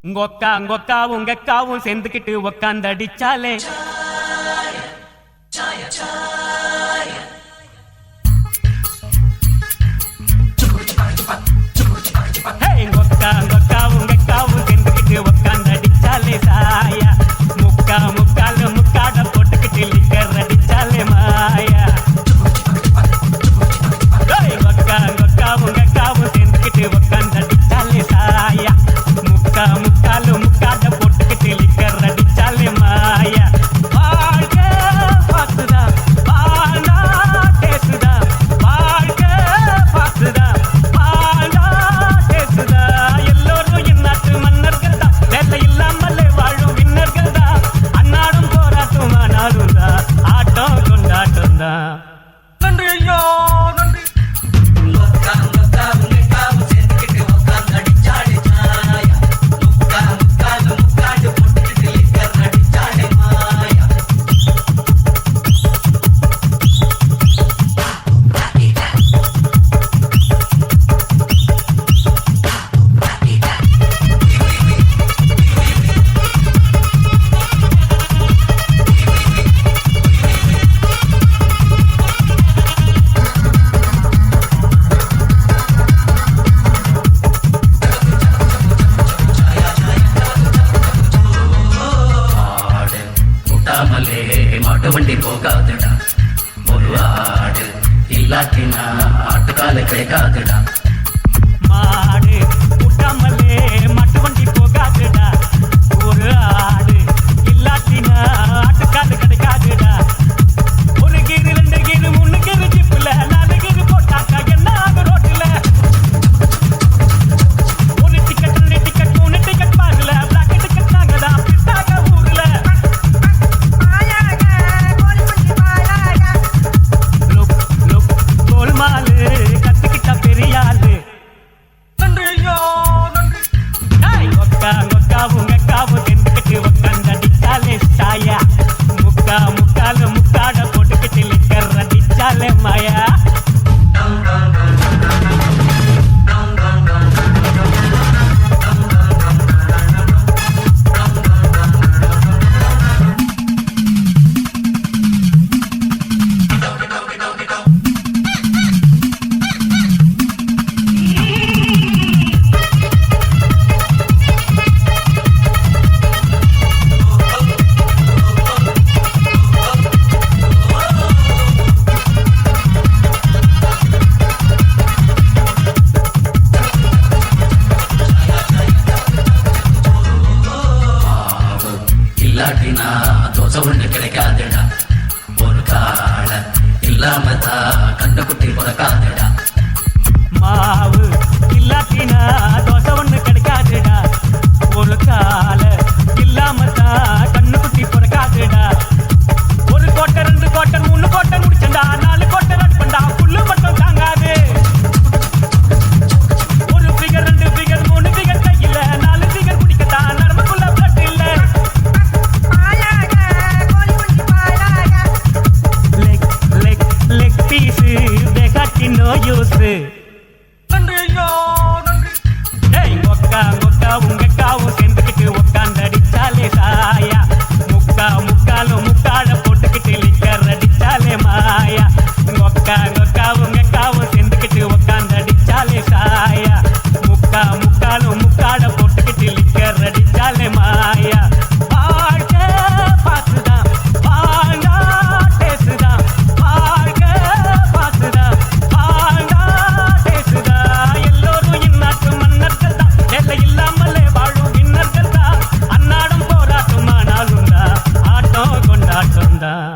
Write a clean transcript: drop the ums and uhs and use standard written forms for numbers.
உங்க அக்காவும் சேர்ந்துக்கிட்டு உக்காந்து அடிச்சாலே உங்க அக்காவும் சேர்ந்துக்கிட்டு உக்காந்து அடிச்சாலே சாயா முக்காட போட்டுக்கிட்டு லிக்கர் அடிச்சாலே மாயா உங்க அக்காவும் சேர்ந்துக்கிட்டு உக்காந்து அடிச்சாலே சாயா முக்காட போட்டுக்கிட்டு லிக்கர் அடிச்சாலே மாயா வாழ்க பாத்துதா வாழா பேசுதா வாழ்க பாத்துதா வாழா பேசுதா எல்லோரும் இந்நாட்டு மன்னர்கள் தான் வேலை இல்லாமல் வாழும் விண்ணர்கள் தான் அன்னாடும் போராட்டம் ஆனாலும் தான் ஆட்டம் கொண்டாட்டம் தான். நன்றி ஐயா நன்றி. மாட்டு வண்டி போகாதுடா ஒரு ஆடு இல்லாட்டினா ஆட்டுக்கால கிடைக்காதுடா மாடு முட்டாமலே மாட்டு வண்டி போகாதுடா ஒரு ஆடு இல்லாட்டினா ஆட்டுக்கால கிடைக்காதுடா ஒரு கீரு 2 கீரு 3 கீரு ஜிப்புல 4 கீரு போட்டாக்கா என்ன ஆகும் ரோட்டுல ஒரு டிக்கெட் 2 டிக்கெட் 3 டிக்கெட் பாருல பிளாக் டிக்கெட் நாங்கதான் பிட்டாக்க ஊர்ல கோல்மாலு கத்துக்கிட்ட பெரியாளு. நன்றி ஐயா நன்றி. உங்க அக்காவும் சேர்ந்துக்கிட்டு உக்காந்து அடிச்சாலே சாயா முக்காட போட்டுக்கிட்டு லிக்கர் அடிச்சாலே மாயா இல்லாட்டினா தோசை ஒண்ணு கிடைக்காதுடா ஒரு கால இல்லாமதான் கண்டுகுட்டி பிறக்காதுடா மாவு இல்லாட்டினா தோசை ஒண்ணு கிடைக்காதுடா ஒரு கால இல்லாம தான் கண்ணுக்குட்டி பிறக்காதுடா ஒரு கோட்டை 2 கோட்டை 3 கோட்டை முடிச்சண்டா 4 கோட்டை அடிப்பண்டா புல்லு மட்டும் தாங்காது ஒரு ஃபிகர் 2 ஃபிகர் 3 ஃபிகர் கையில 4 ஃபிகர் குடிக்கத்தான் நரம்புக்குள்ள பிளட் இல்ல லெக் பீஸு வெகாட்டி நோ யூஸு. நன்றி ஐயா நன்றி. உங்க அக்காவும் சேர்ந்துக்கிட்டு உக்காந்து அடிச்சாலே சாயா முக்காட போட்டுக்கிட்டு லிக்கர் அடிச்சாலே மாயா உங்க அக்காவும் சேர்ந்துக்கிட்டு உக்காந்து அடிச்சாலே சாயா முக்காட போட்டுக்கிட்டு லிக்கர் அடிச்சாலே மாயா வாழ்க பாத்துதான் வாழா பேசுதான் வாழ்க பாத்துதான் வாழா பேசுதா எல்லோரும் இந்நாட்டு மன்னர்கள் தான் வேலை இல்லாமலே வாழும் விண்ணர்கள் தான் அன்னாடும் போராட்டம் ஆனாலும் தான் ஆட்டம் கொண்டாட்டம் தான்.